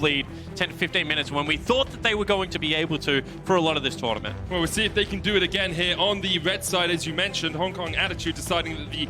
lead 10 to 15 minutes when we thought that they were going to be able to for a lot of this tournament. Well, we'll see if they can do it again here on the red side. As you mentioned, Hong Kong Attitude deciding that the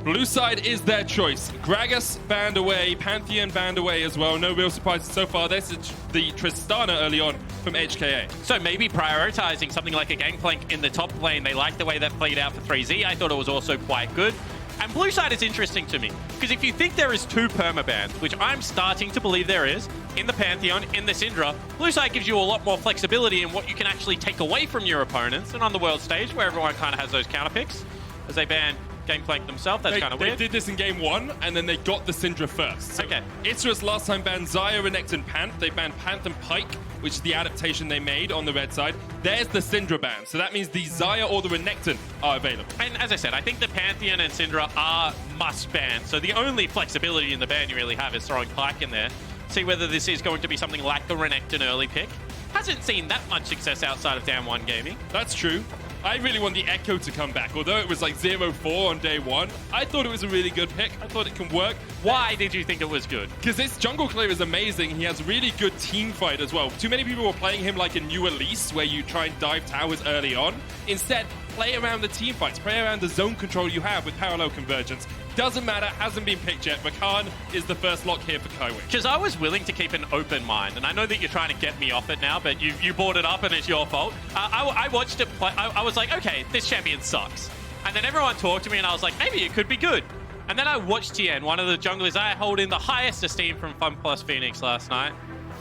blue side is their choice. Gragas banned away, Pantheon banned away as well. No real surprises so far. This is the Tristana early on from HKA. So maybe prioritizing something like a Gangplank in the top lane. They like the way that played out for 3Z. I thought it was also quite good. And blue side is interesting to me, because if you think there is two permabans, which I'm starting to believe there is, in the Pantheon, in the Syndra, blue side gives you a lot more flexibility in what you can actually take away from your opponents. And on the world stage, where everyone kind of has those counter picks, as they ban Gangplank themselves, that's kind of weird. They did this in game 1, and then they got the Syndra first. So okay. Isras last time banned Xayah, Renekton, Panth. They banned Panth and Pyke, which is the adaptation they made on the red side. There's the Syndra ban, so that means the Xayah or the Renekton are available. And as I said, I think the Pantheon and Syndra are must ban. So the only flexibility in the ban you really have is throwing Pyke in there. See whether this is going to be something like the Renekton early pick. Hasn't seen that much success outside of Damn 1 Gaming. That's true. I really want the Echo to come back. Although it was like 0-4 on day 1, I thought it was a really good pick. I thought it can work. Why did you think it was good? Because this jungle clear is amazing. He has really good team fight as well. Too many people were playing him like a new Elise, where you try and dive towers early on. Instead, play around the team fights. Play around the zone control you have with parallel convergence. Doesn't matter, hasn't been picked yet. Rakan is the first lock here for Kaiwing. Because I was willing to keep an open mind, and I know that you're trying to get me off it now, but you brought it up and it's your fault. I watched it play. I was like, okay, this champion sucks. And then everyone talked to me and I was like, maybe it could be good. And then I watched Tien, one of the junglers I hold in the highest esteem from Fun Plus Phoenix last night,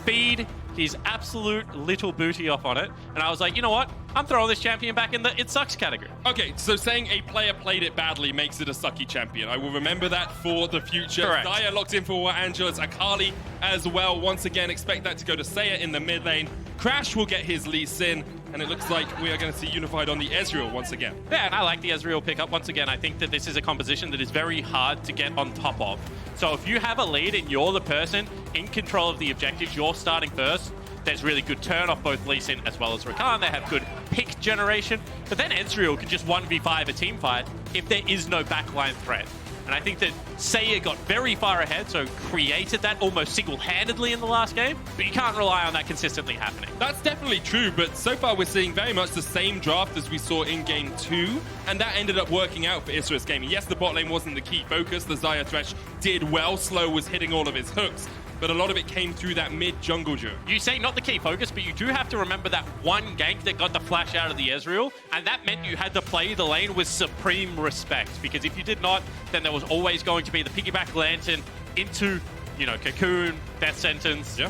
feed his absolute little booty off on it. And I was like, you know what? I'm throwing this champion back in the it sucks category. Okay, so saying a player played it badly makes it a sucky champion. I will remember that for the future. Correct. Xayah locked in for Angelus, Akali as well. Once again, expect that to go to Seiya in the mid lane. Crash will get his Lee Sin, and it looks like we are going to see Unified on the Ezreal once again. Yeah, and I like the Ezreal pickup. Once again, I think that this is a composition that is very hard to get on top of. So if you have a lead and you're the person in control of the objectives, you're starting first, there's really good turn off both Lee Sin as well as Rakan. They have good pick generation, but then Ezreal can just 1v5 a team fight if there is no backline threat. And I think that Seiya got very far ahead, so created that almost single-handedly in the last game, but you can't rely on that consistently happening. That's definitely true, but so far we're seeing very much the same draft as we saw in Game 2, and that ended up working out for Isras Gaming. Yes, the bot lane wasn't the key focus. The Xayah Thresh did well. Slow was hitting all of his hooks, but a lot of it came through that mid-jungle duo. You say not the key focus, but you do have to remember that one gank that got the flash out of the Ezreal, and that meant you had to play the lane with supreme respect, because if you did not, then there was always going to be the piggyback lantern into, you know, Cocoon, Death Sentence,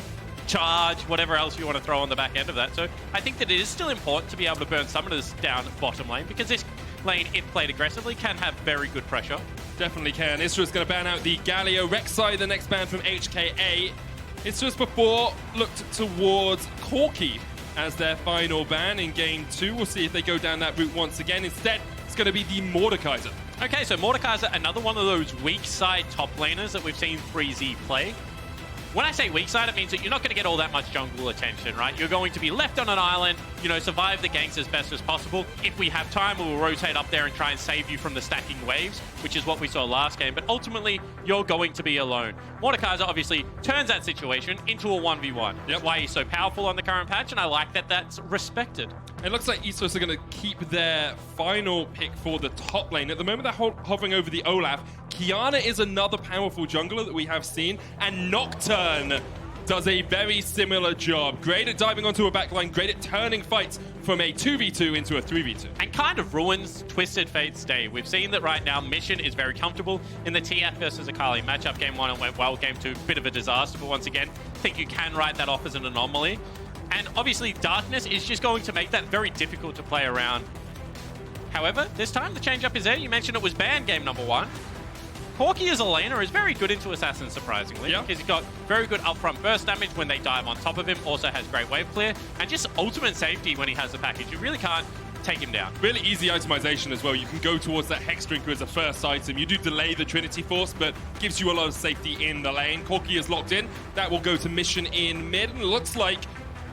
Charge, whatever else you want to throw on the back end of that. So I think that it is still important to be able to burn summoners down bottom lane, because this lane, if played aggressively, can have very good pressure. Definitely can. Isra's going to ban out the Galio. Rek'Sai, the next ban from HKA. Isra's before looked towards Corki as their final ban in Game 2. We'll see if they go down that route once again. Instead, it's going to be the Mordekaiser. Okay, so Mordekaiser, another one of those weak side top laners that we've seen 3Z play. When I say weak side, it means that you're not going to get all that much jungle attention, right? You're going to be left on an island, you know, survive the ganks as best as possible. If we have time, we'll rotate up there and try and save you from the stacking waves, which is what we saw last game. But ultimately, you're going to be alone. Mordekaiser obviously turns that situation into a 1v1. That's why he's so powerful on the current patch, and I like that that's respected. It looks like Isras are going to keep their final pick for the top lane. At the moment, they're hovering over the Olaf. Kiana is another powerful jungler that we have seen, and Nocturne does a very similar job. Great at diving onto a backline, great at turning fights from a 2v2 into a 3v2. And kind of ruins Twisted Fate's day. We've seen that right now, Mission is very comfortable in the TF versus Akali matchup. Game 1 it went well, Game 2 bit of a disaster, but once again, I think you can write that off as an anomaly. And obviously, Darkness is just going to make that very difficult to play around. However, this time the change-up is there. You mentioned it was banned game number 1. Corki as a laner is very good into Assassin, surprisingly, because he's got very good upfront burst damage when they dive on top of him, also has great wave clear, and just ultimate safety when he has the package. You really can't take him down. Really easy itemization as well. You can go towards that Hex Drinker as a first item. You do delay the Trinity Force, but gives you a lot of safety in the lane. Corki is locked in. That will go to Mission in mid, and it looks like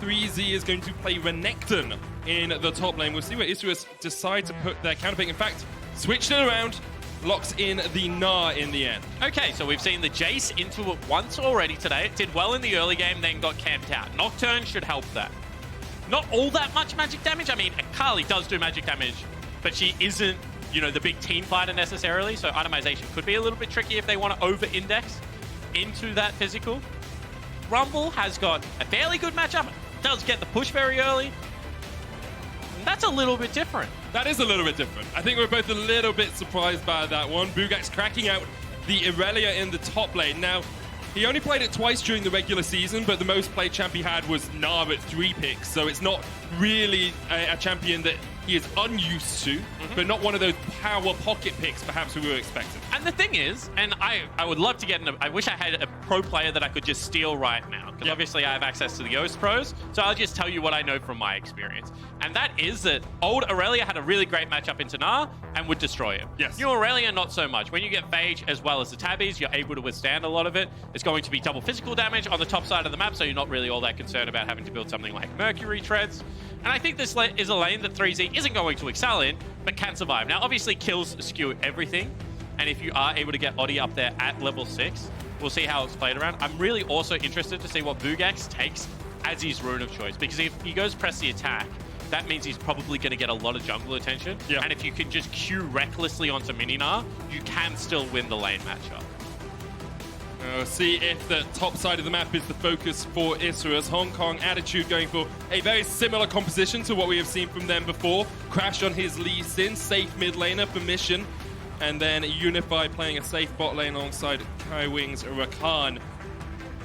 3Z is going to play Renekton in the top lane. We'll see where Isras decide to put their counterpick. In fact, switched it around. locks in the Gnar in the end. Okay, so we've seen the Jace into it once already today. It did well in the early game, then got camped out. Nocturne should help that. Not all that much magic damage. I mean, Akali does do magic damage, but she isn't, you know, the big team fighter necessarily, so itemization could be a little bit tricky if they want to over-index into that physical. Rumble has got a fairly good matchup, does get the push very early. And that's a little bit different. That is a little bit different. I think we're both a little bit surprised by that one. Bugak's cracking out the Irelia in the top lane. Now, he only played it twice during the regular season, but the most played champ he had was Gnar at 3 picks, so it's not really a champion that he is unused to, but not one of those power pocket picks perhaps we were expecting. And the thing is, and I would love to get I wish I had a pro player that I could just steal right now, because obviously I have access to the Yoast pros, so I'll just tell you what I know from my experience. And that is that old Aurelia had a really great matchup into Gnar and would destroy him. Yes. New Aurelia, not so much. When you get Phage as well as the Tabbies, you're able to withstand a lot of it. It's going to be double physical damage on the top side of the map, so you're not really all that concerned about having to build something like Mercury Treads. And I think this is a lane that 3Z isn't going to excel in, but can survive. Now, obviously, kills skew everything, and if you are able to get Oddie up there at level 6, we'll see how it's played around. I'm really also interested to see what Bugax takes as his rune of choice, because if he goes press the attack, that means he's probably going to get a lot of jungle attention. Yeah. And if you can just Q recklessly onto Mini-Gnar, you can still win the lane matchup. See if the top side of the map is the focus for Issa's. Hong Kong Attitude going for a very similar composition to what we have seen from them before. Crash on his Lee Sin, safe mid laner for Mission, and then Unify playing a safe bot lane alongside Kai Wing's Rakan.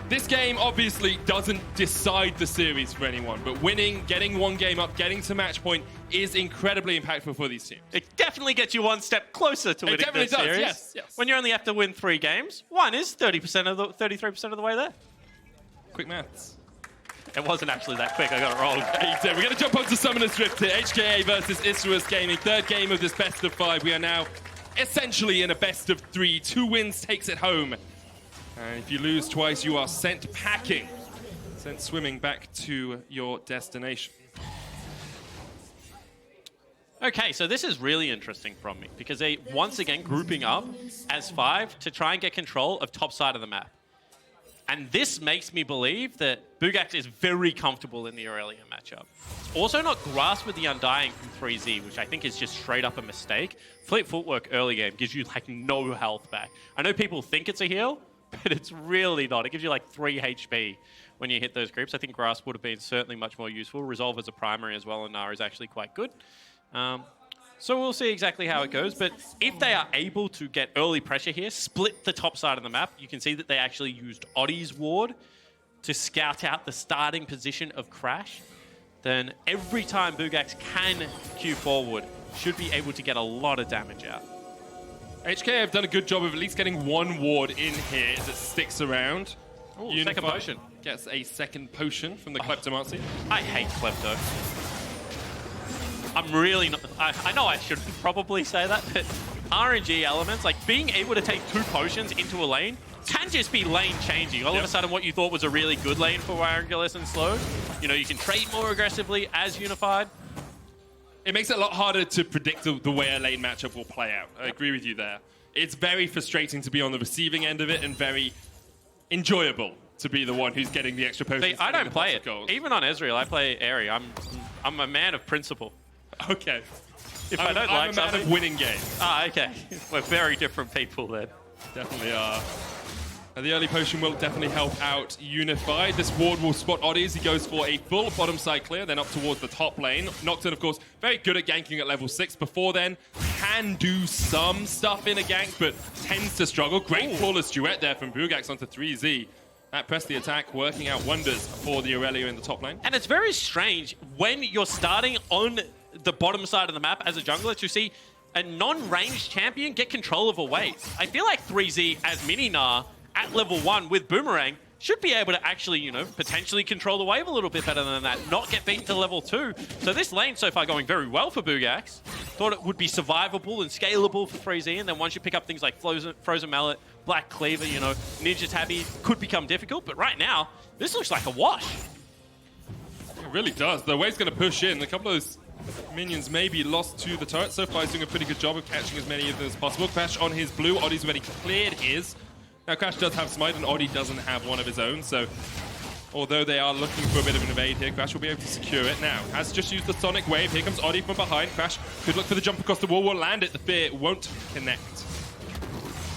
This game obviously doesn't decide the series for anyone, but winning, getting one game up, getting to match point is incredibly impactful for these teams. It definitely gets you one step closer to winning this series. Yes. When you only have to win 3 games, one is 33% of the way there. Quick maths. It wasn't actually that quick, I got it wrong. We're going to jump onto Summoner's Rift here. HKA versus Issa's Gaming. 3rd game of this best of 5. We are now essentially in a best of 3. 2 wins takes it home. And if you lose twice, you are sent packing. Sent swimming back to your destination. Okay, so this is really interesting from me, because they, once again, grouping up as 5 to try and get control of top side of the map. And this makes me believe that Bugax is very comfortable in the Aurelia matchup. Also not Grasp with the Undying from 3Z, which I think is just straight up a mistake. Fleet Footwork early game gives you like no health back. I know people think it's a heal, but it's really not. It gives you like 3 HP when you hit those creeps. I think Grasp would have been certainly much more useful. Resolve as a primary as well, and Gnar is actually quite good. So we'll see exactly how it goes, but if they are able to get early pressure here, split the top side of the map, you can see that they actually used Oddie's ward to scout out the starting position of Crash, then every time Bugax can Q forward, should be able to get a lot of damage out. HKA have done a good job of at least getting 1 ward in here that sticks around. Ooh, second potion. Gets a second potion from the Kleptomancy. I hate Klepto. I'm really not... I know I shouldn't probably say that, but RNG elements, like being able to take 2 potions into a lane can just be lane changing. All of a sudden, what you thought was a really good lane for Angular and Slow, you know, you can trade more aggressively as Unified. It makes it a lot harder to predict the way a lane matchup will play out. I agree with you there. It's very frustrating to be on the receiving end of it and very enjoyable to be the one who's getting the extra potions. See, I don't play it. Even on Ezreal, I play Aerie. I'm a man of principle. Okay. If I don't like something... I'm a man of winning games. Ah, okay. We're very different people then. Definitely are. The early potion will definitely help out Unified. This ward will spot Oddie as he goes for a full bottom side clear, then up towards the top lane. Nocturne, of course, very good at ganking at level 6. Before then, can do some stuff in a gank, but tends to struggle. Great flawless duet there from Bugax onto 3Z. That press the attack, working out wonders for the Aurelia in the top lane. And it's very strange when you're starting on the bottom side of the map as a jungler to see a non-ranged champion get control of a wave. I feel like 3Z as Mini-Gnar at level 1 with Boomerang should be able to actually, you know, potentially control the wave a little bit better than that, not get beaten to level 2. So this lane so far going very well for Bugax. Thought it would be survivable and scalable for 3Z, and then once you pick up things like Frozen Mallet, Black Cleaver, you know, Ninja Tabby could become difficult, but right now, this looks like a wash. It really does. The wave's going to push in. A couple of those Minions may be lost to the turret. So far, he's doing a pretty good job of catching as many of them as possible. Crash on his blue. Oddie's already cleared his. Now, Crash does have Smite, and Oddie doesn't have one of his own, so although they are looking for a bit of an evade here, Crash will be able to secure it now. Has just used the Sonic Wave. Here comes Oddie from behind. Crash could look for the jump across the wall. Will land it. The fear won't connect.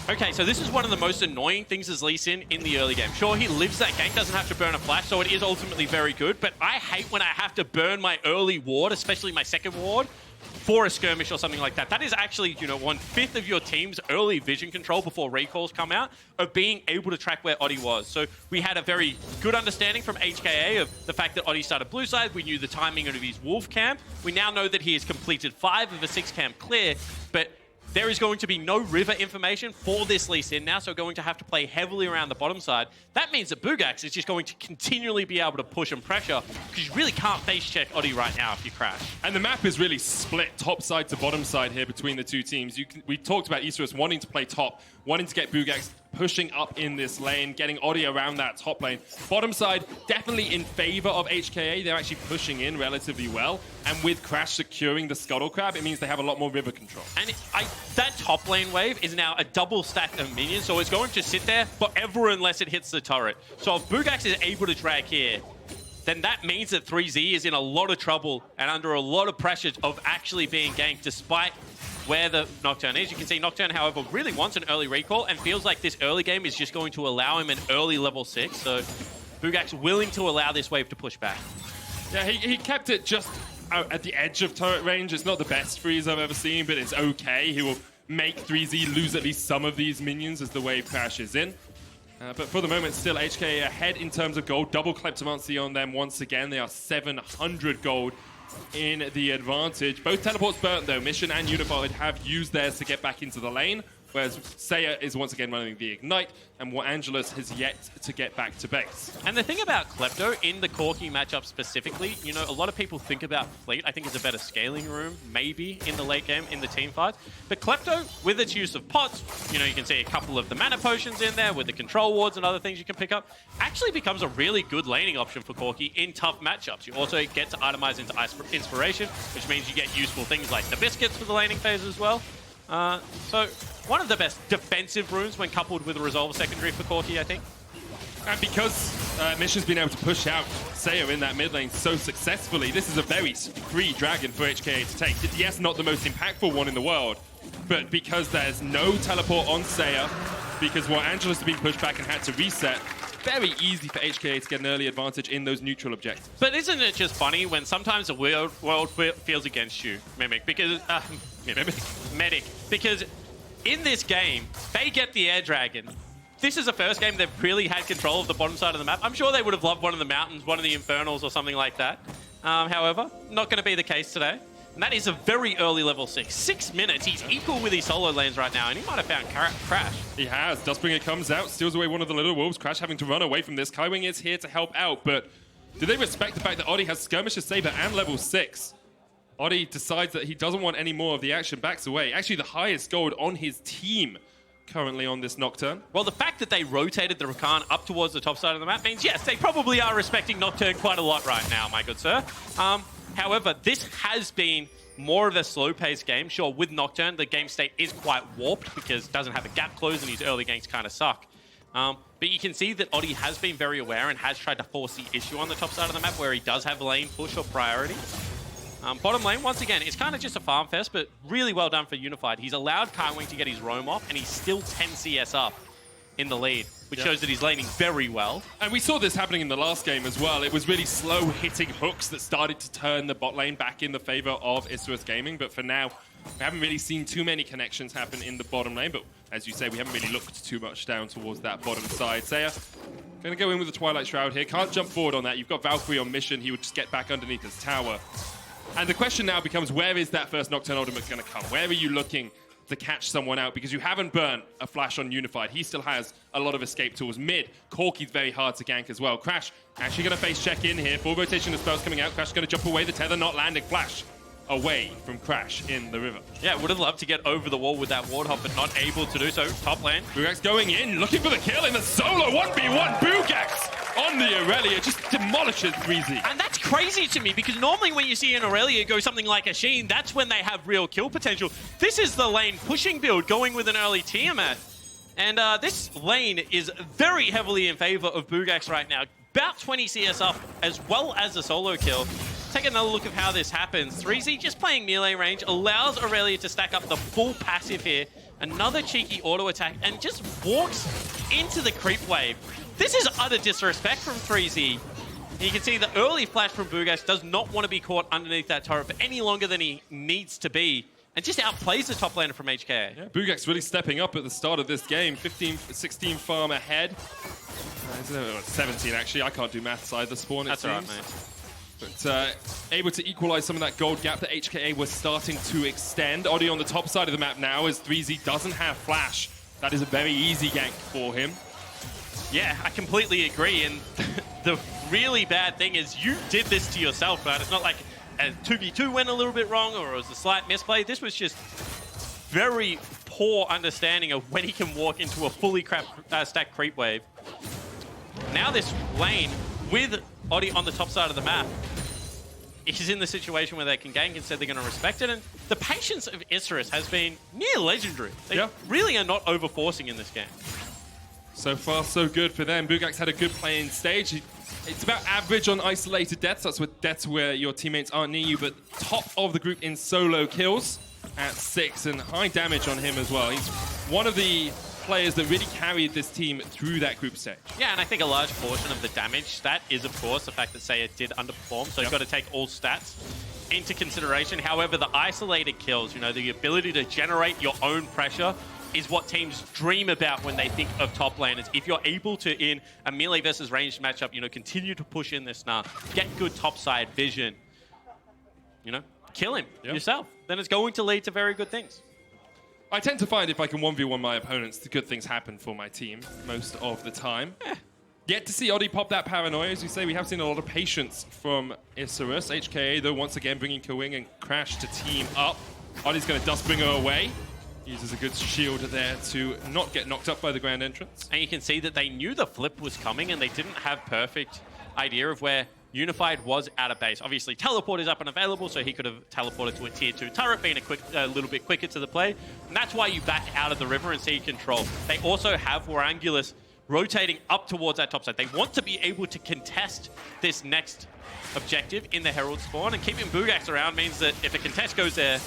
Okay, so this is one of the most annoying things as Lee Sin in the early game. Sure, he lives that gank, doesn't have to burn a flash, so it is ultimately very good, but I hate when I have to burn my early ward, especially my second ward, for a skirmish or something like that. That is actually, you know, 1/5 of your team's early vision control before recalls come out of being able to track where Oddie was. So we had a very good understanding from HKA of the fact that Oddie started blue side. We knew the timing of his wolf camp. We now know that he has completed 5 of a 6 camp clear, but there is going to be no river information for this Lee Sin now, so going to have to play heavily around the bottom side. That means that Bugax is just going to continually be able to push and pressure, because you really can't face check Oddie right now if you crash. And the map is really split top side to bottom side here between the two teams. We talked about Easterus wanting to play top, wanting to get Bugax pushing up in this lane, getting Oddie around that top lane. Bottom side, definitely in favor of HKA. They're actually pushing in relatively well. And with Crash securing the Scuttle Crab, it means they have a lot more river control. And that top lane wave is now a double stack of minions, so it's going to sit there forever unless it hits the turret. So if Bugax is able to drag here, then that means that 3Z is in a lot of trouble and under a lot of pressure of actually being ganked despite where the Nocturne is. You can see Nocturne, however, really wants an early recall and feels like this early game is just going to allow him an early level 6. So Bugax willing to allow this wave to push back. Yeah, he kept it just out at the edge of turret range. It's not the best freeze I've ever seen, but it's okay. He will make 3Z lose at least some of these minions as the wave crashes in. But for the moment, still HKA ahead in terms of gold. Double Kleptomancy on them once again. They are 700 gold in the advantage. Both teleports burnt though. Mission and Unified have used theirs to get back into the lane, whereas Saya is once again running the Ignite, and Angelus has yet to get back to base. And the thing about Klepto in the Corki matchup specifically, you know, a lot of people think about Fleet. I think it's a better scaling room, maybe, in the late game, in the team fights. But Klepto, with its use of pots, you know, you can see a couple of the mana potions in there with the control wards and other things you can pick up, actually becomes a really good laning option for Corki in tough matchups. You also get to itemize into Inspiration, which means you get useful things like the Biscuits for the laning phase as well. So one of the best defensive runes when coupled with a Resolve secondary for Corki, I think. And because Mission's been able to push out Saya in that mid lane so successfully, this is a very free dragon for HKA to take. Yes, not the most impactful one in the world, but because there's no teleport on Saya, because Angelus has been pushed back and had to reset, very easy for HKA to get an early advantage in those neutral objectives. But isn't it just funny when sometimes the world feels against you, Medic, because in this game, they get the Air Dragon. This is the first game they've really had control of the bottom side of the map. I'm sure they would have loved one of the mountains, one of the Infernals or something like that. However, not going to be the case today. And that is a very early level 6. 6 minutes, he's equal with his solo lanes right now, and he might have found Crash. He has. Dustbringer comes out, steals away one of the little wolves. Crash having to run away from this. Kaiwing is here to help out, but do they respect the fact that Oddie has Skirmisher Saber and level 6? Oddie decides that he doesn't want any more of the action, backs away. Actually, the highest gold on his team currently on this Nocturne. Well, the fact that they rotated the Rakan up towards the top side of the map means, yes, they probably are respecting Nocturne quite a lot right now, my good sir. However, this has been more of a slow-paced game. Sure, with Nocturne, the game state is quite warped because it doesn't have a gap close and his early ganks kind of suck. But you can see that Oddie has been very aware and has tried to force the issue on the top side of the map where he does have lane push or priority. Bottom lane, once again, it's kind of just a farm fest, but really well done for Unified. He's allowed Kaiwing to get his roam off, and he's still 10 CS up in the lead, which shows that he's laning very well. And we saw this happening in the last game as well. It was really slow hitting hooks that started to turn the bot lane back in the favor of Isurus Gaming. But for now, we haven't really seen too many connections happen in the bottom lane. But as you say, we haven't really looked too much down towards that bottom side. Saya going to go in with the Twilight Shroud here. Can't jump forward on that. You've got Valkyrie on mission. He would just get back underneath his tower. And the question now becomes, where is that first Nocturne ultimate going to come? Where are you looking to catch someone out? Because you haven't burnt a flash on Unified. He still has a lot of escape tools. Mid, Corki's very hard to gank as well. Crash actually going to face check in here. Full rotation of spells coming out. Crash going to jump away. The tether not landing. Flash away from Crash in the river. Yeah, would have loved to get over the wall with that ward hop, but not able to do so. Top lane. Bugax going in, looking for the kill in the solo 1v1. Bugax on the Aurelia, just demolishes 3Z. And that's crazy to me, because normally when you see an Aurelia go something like a Sheen, that's when they have real kill potential. This is the lane pushing build, going with an early Tiamat. And this lane is very heavily in favor of Bugax right now. About 20 CS up, as well as a solo kill. Take another look at how this happens. 3Z just playing melee range allows Aurelia to stack up the full passive here. Another cheeky auto attack, and just walks into the creep wave. This is utter disrespect from 3Z. You can see the early flash from Bugax does not want to be caught underneath that turret for any longer than he needs to be, and just outplays the top laner from HKA. Yeah, Bugax really stepping up at the start of this game. 16 farm ahead. 17 actually. I can't do maths either. Spawn, it That's seems. alright, mate. But able to equalize some of that gold gap that HKA was starting to extend. Oddie on the top side of the map now, as 3Z doesn't have flash. That is a very easy gank for him. Yeah, I completely agree. And the really bad thing is you did this to yourself, right? It's not like a 2v2 went a little bit wrong or it was a slight misplay. This was just very poor understanding of when he can walk into a fully stacked creep wave. Now this lane with Oddie on the top side of the map is in the situation where they can gank, instead they're going to respect it. And the patience of Isserus has been near legendary. They really are not overforcing in this game. So far, so good for them. Bugax had a good playing stage. It's about average on isolated deaths. That's what deaths where your teammates aren't near you, but top of the group in solo kills at 6, and high damage on him as well. He's one of the players that really carried this team through that group stage. Yeah, and I think a large portion of the damage stat is, of course, the fact that Saya did underperform, so you've got to take all stats into consideration. However, the isolated kills, you know, the ability to generate your own pressure is what teams dream about when they think of top laners. If you're able to, in a melee versus ranged matchup, you know, continue to push in this now, get good topside vision, you know, kill him yourself, then it's going to lead to very good things. I tend to find if I can 1v1 my opponents, the good things happen for my team most of the time. Yet to see Oddie pop that paranoia. As you say, we have seen a lot of patience from Isserus. HKA, though, once again bringing Kawing and Crash to team up. Oddie's going to Dustbringer away. Uses a good shield there to not get knocked up by the Grand Entrance. And you can see that they knew the flip was coming and they didn't have perfect idea of where Unified was out of base. Obviously, teleport is up and available, so he could have teleported to a tier 2 turret, being a little bit quicker to the play. And that's why you back out of the river and see control. They also have Warangulus rotating up towards that top side. They want to be able to contest this next objective in the Herald spawn, and keeping Bugax around means that if a contest goes there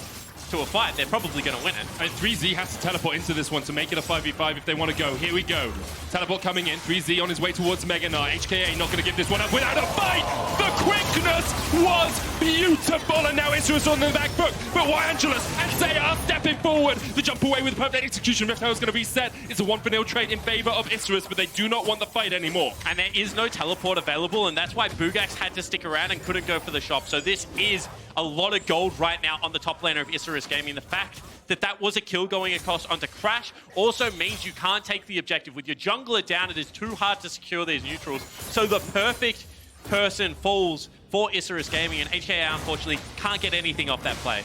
to a fight, they're probably going to win it. And 3Z has to teleport into this one to make it a 5v5 if they want to go. Here we go. Teleport coming in. 3Z on his way towards Mega Knight. HKA not going to give this one up without a fight. The quickness was beautiful. And now Isserus on the back foot. But Angelus and Saya are stepping forward. The jump away with perfect execution. Rift is going to reset. It's a 1-for-0 trade in favor of Isserus, but they do not want the fight anymore. And there is no teleport available, and that's why Bugax had to stick around and couldn't go for the shop. So this is a lot of gold right now on the top laner of Isserus Gaming. The fact that that was a kill going across onto Crash also means you can't take the objective. With your jungler down, it is too hard to secure these neutrals. So the perfect person falls for Isserus Gaming, and HKA unfortunately can't get anything off that play.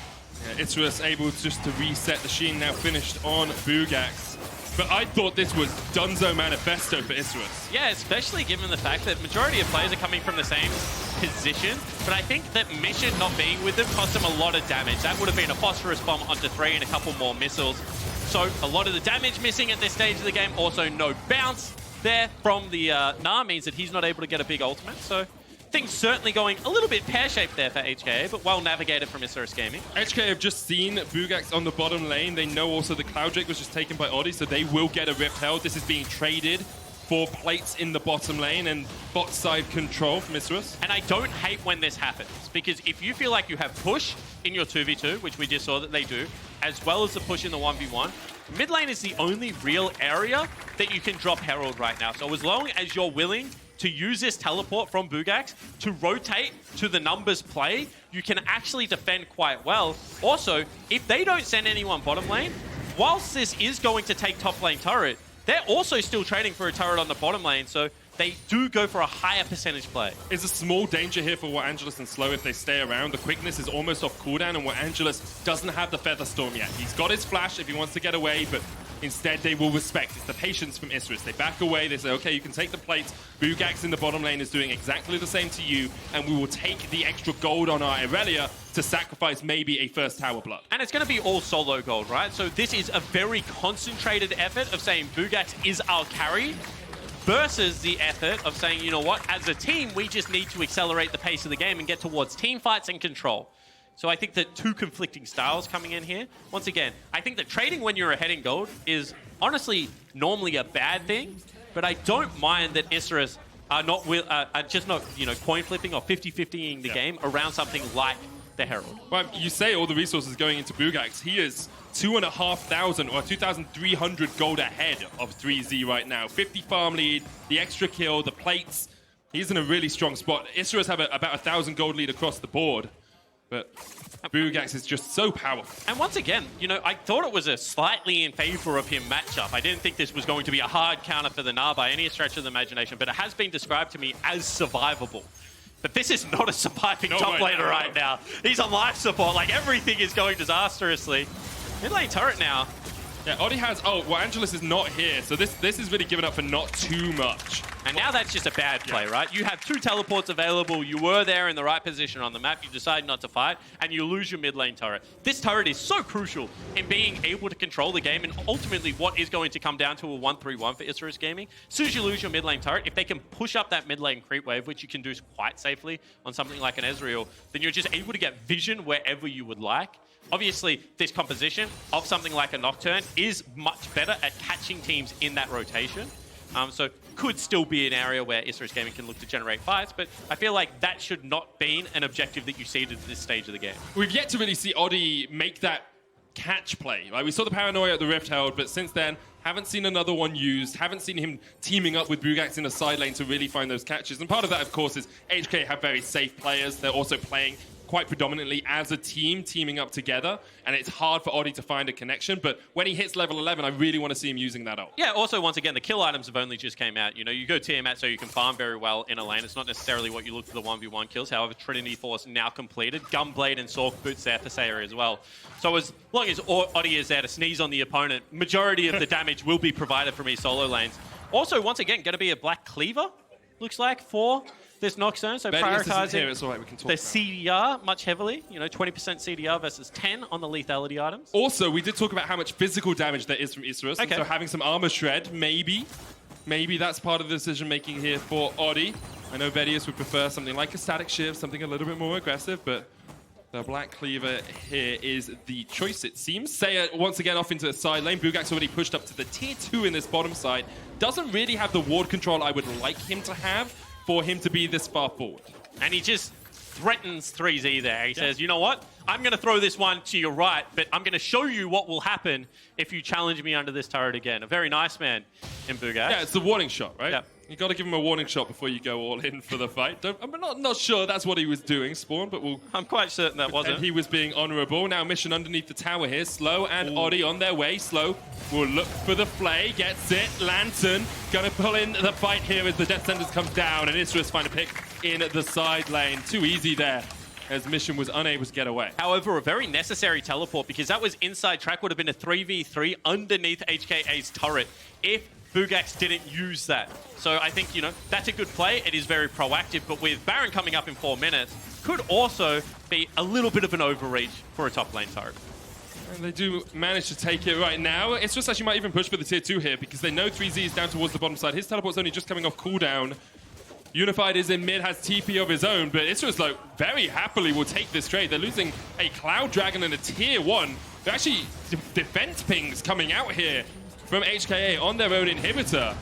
Yeah, Isserus able just to reset. The Sheen now finished on Bugax. But I thought this was Dunzo Manifesto for Isserus. Yeah, especially given the fact that majority of players are coming from the same position. But I think that Mission not being with them cost them a lot of damage. That would have been a Phosphorus Bomb onto 3 and a couple more missiles. So a lot of the damage missing at this stage of the game. Also no bounce there from the Nah means that he's not able to get a big ultimate. So things certainly going a little bit pear-shaped there for HKA, but well navigated from Isserus Gaming. HKA have just seen Bugax on the bottom lane. They know also the Cloud Drake was just taken by Oddie, so they will get a Rift Herald. This is being traded for plates in the bottom lane and bot side control from Isserus. And I don't hate when this happens, because if you feel like you have push in your 2v2, which we just saw that they do, as well as the push in the 1v1, mid lane is the only real area that you can drop Herald right now. So as long as you're willing to use this teleport from Bugax to rotate to the numbers play, you can actually defend quite well. Also, if they don't send anyone bottom lane, whilst this is going to take top lane turret, they're also still trading for a turret on the bottom lane, so they do go for a higher percentage play. There's a small danger here for Angelus and Slow if they stay around. The quickness is almost off cooldown, and Angelus doesn't have the Feather Storm yet. He's got his flash if he wants to get away, but Instead, they will respect. It's the patience from Isris. They back away. They say, okay, you can take the plates. Bugax in the bottom lane is doing exactly the same to you, and we will take the extra gold on our Irelia to sacrifice maybe a first tower blood. And it's going to be all solo gold, right? So this is a very concentrated effort of saying Bugax is our carry versus the effort of saying, you know what, as a team, we just need to accelerate the pace of the game and get towards team fights and control. So I think that two conflicting styles coming in here. Once again, I think that trading when you're ahead in gold is honestly normally a bad thing, but I don't mind that Isris are just not, you know, coin flipping or 50-50ing the game around something like the Herald. Well, you say all the resources going into Bugax. He is 2,500 or 2,300 gold ahead of 3Z right now. 50 farm lead, the extra kill, the plates. He's in a really strong spot. Isras have about 1,000 gold lead across the board. But Bugax is just so powerful. And once again, you know, I thought it was a slightly in favor of him matchup. I didn't think this was going to be a hard counter for the Gnar by any stretch of the imagination, but it has been described to me as survivable. But this is not a surviving top laner right now. He's on life support, like everything is going disastrously. Mid lane turret now. Yeah, Oddie has... Oh, well, Angelus is not here, so this is really given up for not too much. And now that's just a bad play, right? You have 2 teleports available, you were there in the right position on the map, you decide not to fight, and you lose your mid lane turret. This turret is so crucial in being able to control the game, and ultimately what is going to come down to a 1-3-1 for Isris Gaming. As soon as you lose your mid lane turret, if they can push up that mid lane creep wave, which you can do quite safely on something like an Ezreal, then you're just able to get vision wherever you would like. Obviously, this composition of something like a Nocturne is much better at catching teams in that rotation. So could still be an area where Isris Gaming can look to generate fights, but I feel like that should not be an objective that you see at this stage of the game. We've yet to really see Oddie make that catch play. Like, we saw the Paranoia at the Rift Herald, but since then, haven't seen another one used, haven't seen him teaming up with Bugax in a side lane to really find those catches. And part of that, of course, is HKA have very safe players. They're also playing quite predominantly as a team, teaming up together, and it's hard for Oddie to find a connection, but when he hits level 11, I really want to see him using that ult. Yeah, also, once again, the kill items have only just came out. You know, you go Tiamat so you can farm very well in a lane. It's not necessarily what you look for the 1v1 kills. However, Trinity Force now completed. Gunblade and Sork boots there for Sayer as well. So as long as Oddie is there to sneeze on the opponent, majority of the damage will be provided from his solo lanes. Also, once again, going to be a Black Cleaver, looks like, for this Nocturne, so prioritizing it's all right, we can talk the CDR much heavily. You know, 20% CDR versus 10 on the lethality items. Also, we did talk about how much physical damage there is from Isras, okay. So having some armor shred, maybe that's part of the decision-making here for Oddie. I know Vedius would prefer something like a static shift, something a little bit more aggressive, but the Black Cleaver here is the choice, it seems. Sayer once again off into the side lane. Bugax already pushed up to the tier 2 in this bottom side. Doesn't really have the ward control I would like him to have for him to be this far forward. And he just threatens 3Z there. He says, you know what? I'm going to throw this one to your right, but I'm going to show you what will happen if you challenge me under this turret again. A very nice man in Bugax. Yeah, it's the warning shot, right? Yeah. You got to give him a warning shot before you go all in for the fight. I'm not sure that's what he was doing, Spawn, but I'm quite certain that wasn't. And he was being honorable. Now mission underneath the tower here. Slow and Oddie on their way. Slow will look for the flay. Gets it. Lantern gonna pull in the fight here as the Death Sentence comes down, and Isras find a pick in the side lane. Too easy there, as Mission was unable to get away. However, a very necessary teleport, because that was inside track, would have been a 3v3 underneath HKA's turret if Bugax didn't use that. So I think, you know, that's a good play. It is very proactive, but with Baron coming up in 4 minutes, could also be a little bit of an overreach for a top lane turret. And they do manage to take it right now. It's just actually might even push for the tier 2 here, because they know 3Z is down towards the bottom side. His teleport's only just coming off cooldown. Unified is in mid, has TP of his own, but it's just like very happily will take this trade. They're losing a Cloud Dragon and a tier 1. They're actually defense pings coming out here from HKA on their own inhibitor.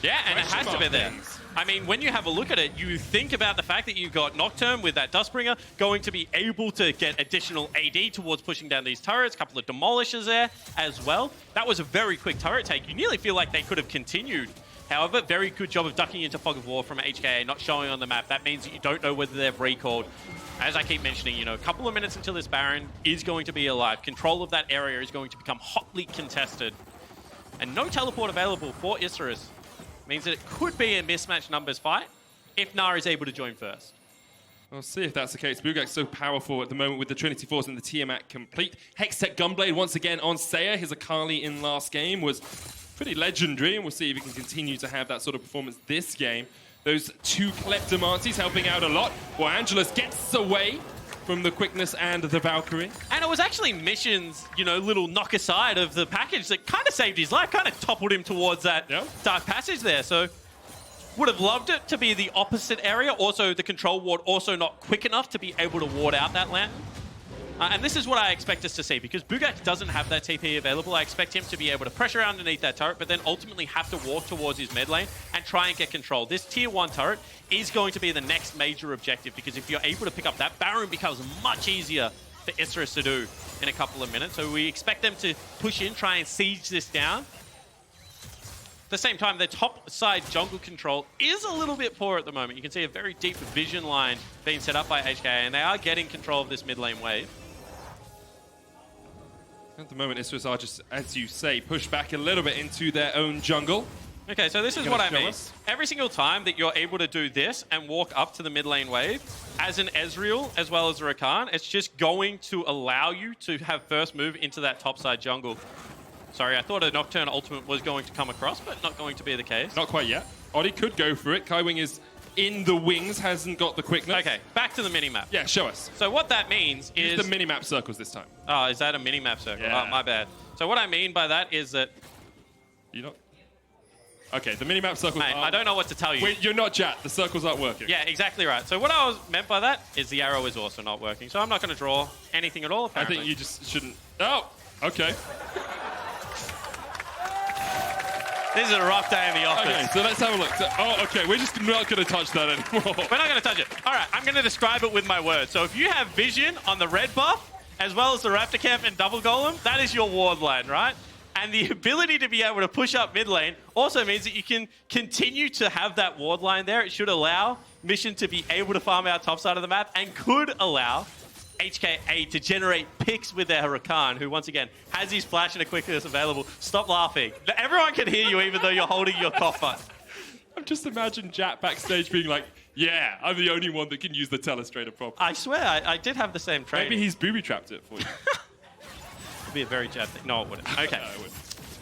Yeah, and it has to be there. I mean, when you have a look at it, you think about the fact that you've got Nocturne with that Dustbringer going to be able to get additional AD towards pushing down these turrets, a couple of Demolishers there as well. That was a very quick turret take. You nearly feel like they could have continued. However, very good job of ducking into Fog of War from HKA, not showing on the map. That means that you don't know whether they've recalled. As I keep mentioning, you know, a couple of minutes until this Baron is going to be alive. Control of that area is going to become hotly contested. And no teleport available for Isris means that it could be a mismatched numbers fight if Gnar is able to join first. We'll see if that's the case. Bugak's so powerful at the moment with the Trinity Force and the Tiamat complete. Hextech Gunblade once again on Seiya. His Akali in last game was pretty legendary, and we'll see if he can continue to have that sort of performance this game. Those two Kleptomancies helping out a lot. Well, Angelus gets away from the quickness and the Valkyrie. And it was actually Mission's, little knock aside of the package that kind of saved his life, kind of toppled him towards that dark passage there. So would have loved it to be the opposite area. Also, the control ward also not quick enough to be able to ward out that lantern. And this is what I expect us to see, because Bugak doesn't have that TP available. I expect him to be able to pressure underneath that turret, but then ultimately have to walk towards his mid lane and try and get control. This tier 1 turret is going to be the next major objective, because if you're able to pick up that, Baron becomes much easier for Isrus to do in a couple of minutes. So we expect them to push in, try and siege this down. At the same time, their top side jungle control is a little bit poor at the moment. You can see a very deep vision line being set up by HKA, and they are getting control of this mid lane wave. At the moment, Isrus are just, as you say, pushed back a little bit into their own jungle. Okay, so this is what I mean. Every single time that you're able to do this and walk up to the mid lane wave, as an Ezreal as well as a Rakan, it's just going to allow you to have first move into that top side jungle. Sorry, I thought a Nocturne ultimate was going to come across, but not going to be the case. Not quite yet. Odi could go for it. Kaiwing is in the wings, hasn't got the quickness. Okay, back to the minimap. Yeah, show us. So what that means is... Use the minimap circles this time. Oh, is that a minimap circle? Yeah. Oh, my bad. So what I mean by that is that... You not? Okay, the minimap circles Mate, are... I don't know what to tell you. Wait, you're not chat. The circles aren't working. Yeah, exactly right. So what I was meant by that is the arrow is also not working. So I'm not going to draw anything at all, apparently. I think you just shouldn't... Oh, okay. This is a rough day in the office. Okay, so let's have a look. So, okay, we're just not going to touch that anymore. We're not going to touch it. All right, I'm going to describe it with my words. So if you have vision on the red buff, as well as the Raptor Camp and Double Golem, that is your ward line, right? And the ability to be able to push up mid lane also means that you can continue to have that ward line there. It should allow Mission to be able to farm out top side of the map and could allow HKA to generate picks with their Rakan, who once again has his flash and a quickness available. Stop laughing. Everyone can hear you even though you're holding your cough button. I've just imagined Jat backstage being like, yeah, I'm the only one that can use the telestrator properly. I swear, I did have the same training. Maybe he's booby-trapped it for you. It'd be a very Jat thing. No, it wouldn't. Okay. No, it wouldn't.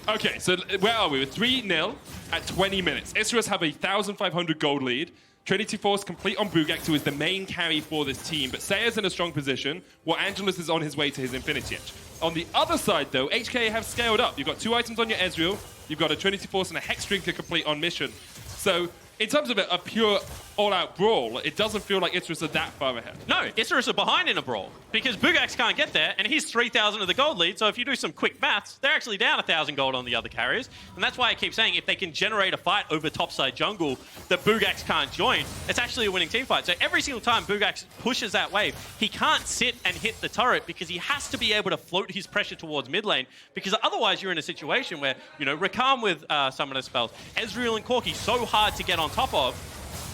Okay, so where are we? We're 3-0 at 20 minutes. Isrus have a 1,500 gold lead. Trinity Force complete on Bugak, who is the main carry for this team, but Seiya's in a strong position, while Angelus is on his way to his Infinity Edge. On the other side, though, HKA have scaled up. You've got 2 items on your Ezreal, you've got a Trinity Force and a Hex Drink to complete on Mission. So, in terms of a pure all-out brawl, it doesn't feel like Isrus are that far ahead. No, Isrus are behind in a brawl, because Bugax can't get there, and he's 3,000 of the gold lead, so if you do some quick maths, they're actually down 1,000 gold on the other carriers, and that's why I keep saying if they can generate a fight over topside jungle that Bugax can't join, it's actually a winning team fight. So every single time Bugax pushes that wave, he can't sit and hit the turret because he has to be able to float his pressure towards mid lane, because otherwise you're in a situation where, Rakan with summoner spells, Ezreal and Corki so hard to get on top of,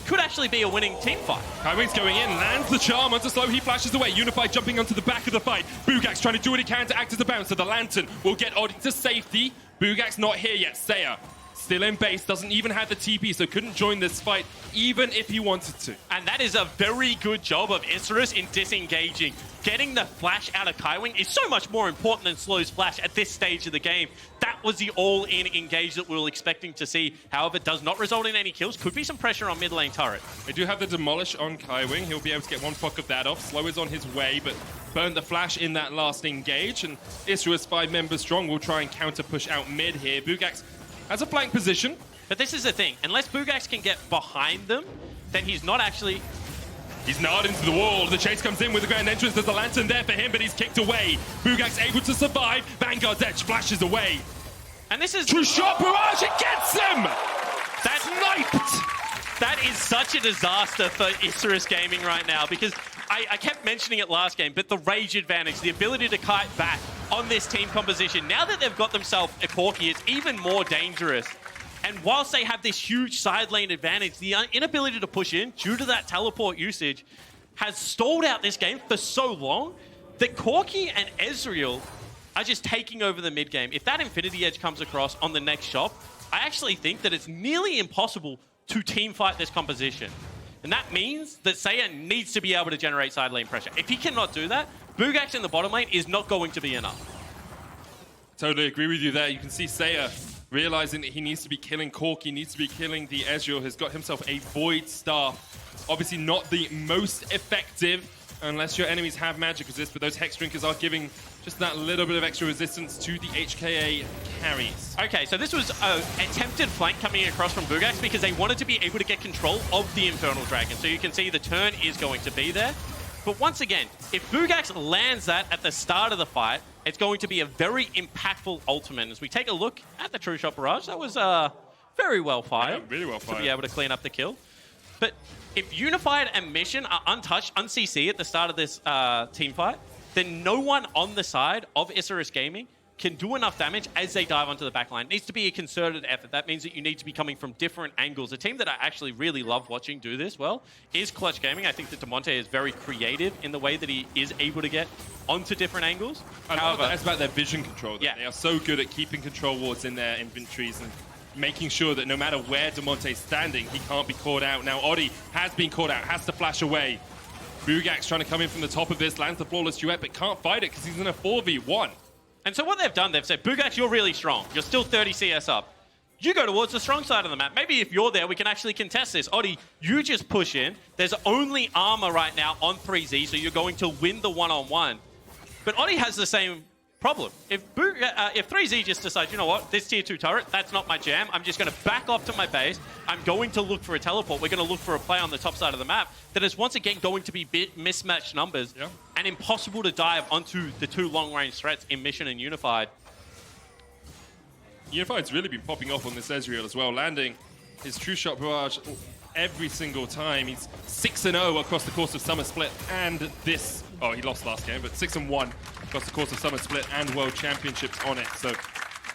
could actually be a winning team fight. Kaiwing's going in, lands the charm onto slow, he flashes away. Unified jumping onto the back of the fight. Bugax trying to do what he can to act as a bouncer. The Lantern will get Odi to safety. Bugax not here yet. Seiya still in base, doesn't even have the TP, so couldn't join this fight even if he wanted to. And that is a very good job of Isrus in disengaging. Getting the flash out of Kaiwing is so much more important than Slow's flash at this stage of the game. That was the all-in engage that we were expecting to see. However, it does not result in any kills. Could be some pressure on mid lane turret. They do have the Demolish on Kaiwing. He'll be able to get one pock of that off. Slow is on his way, but burned the flash in that last engage. And Isrus, 5 members strong, will try and counter-push out mid here. Bugax has a flank position. But this is the thing. Unless Bugax can get behind them, then he's not actually... He's gnarred into the wall. The chase comes in with the grand entrance. There's a Lantern there for him, but he's kicked away. Bugax able to survive. Vanguard's Edge flashes away. And this is... True shot, Barrage, it gets him! That's sniped! That is such a disaster for Isrus Gaming right now, because I kept mentioning it last game, but the rage advantage, the ability to kite back on this team composition, now that they've got themselves a Corki, it's even more dangerous. And whilst they have this huge side lane advantage, the inability to push in due to that teleport usage has stalled out this game for so long that Corki and Ezreal are just taking over the mid game. If that Infinity Edge comes across on the next shop, I actually think that it's nearly impossible to team fight this composition. And that means that Seiya needs to be able to generate side lane pressure. If he cannot do that, Bugax in the bottom lane is not going to be enough. Totally agree with you there. You can see Seiya realizing that he needs to be killing Cork, he needs to be killing the Ezreal, has got himself a Void Staff. Obviously not the most effective unless your enemies have magic resist, but those Hex Drinkers are giving just that little bit of extra resistance to the HKA carries. Okay, so this was an attempted flank coming across from Bugax because they wanted to be able to get control of the Infernal Dragon. So you can see the turn is going to be there. But once again, if Bugax lands that at the start of the fight, it's going to be a very impactful ultimate. As we take a look at the True Shot Barrage, that was very well fired. Yeah, really well fired. To be able to clean up the kill. But if Unified and Mission are untouched, un-CC at the start of this team fight, then no one on the side of Isurus Gaming can do enough damage as they dive onto the backline. It needs to be a concerted effort. That means that you need to be coming from different angles. A team that I actually really love watching do this well is Clutch Gaming. I think that Demonte is very creative in the way that he is able to get onto different angles. However, that's about their vision control. Yeah. They are so good at keeping control wards in their inventories and making sure that no matter where Demonte's standing, he can't be caught out. Now, Odi has been caught out, has to flash away. Bugax trying to come in from the top of this, lands the flawless duet, but can't fight it because he's in a 4v1. And so what they've done, they've said, Bugax, you're really strong. You're still 30 CS up. You go towards the strong side of the map. Maybe if you're there, we can actually contest this. Odi, you just push in. There's only armor right now on 3Z, so you're going to win the one-on-one. But Odi has the same problem. If 3Z just decides, you know what, this tier 2 turret, that's not my jam. I'm just going to back off to my base. I'm going to look for a teleport. We're going to look for a play on the top side of the map that is once again going to be mismatched numbers and impossible to dive onto the two long-range threats in Mission and Unified. Unified's really been popping off on this Ezreal as well, landing his True Shot Barrage every single time. He's 6-0 across the course of Summer Split and this... Oh, he lost last game, but 6-1 across the course of Summer Split and World Championships on it. So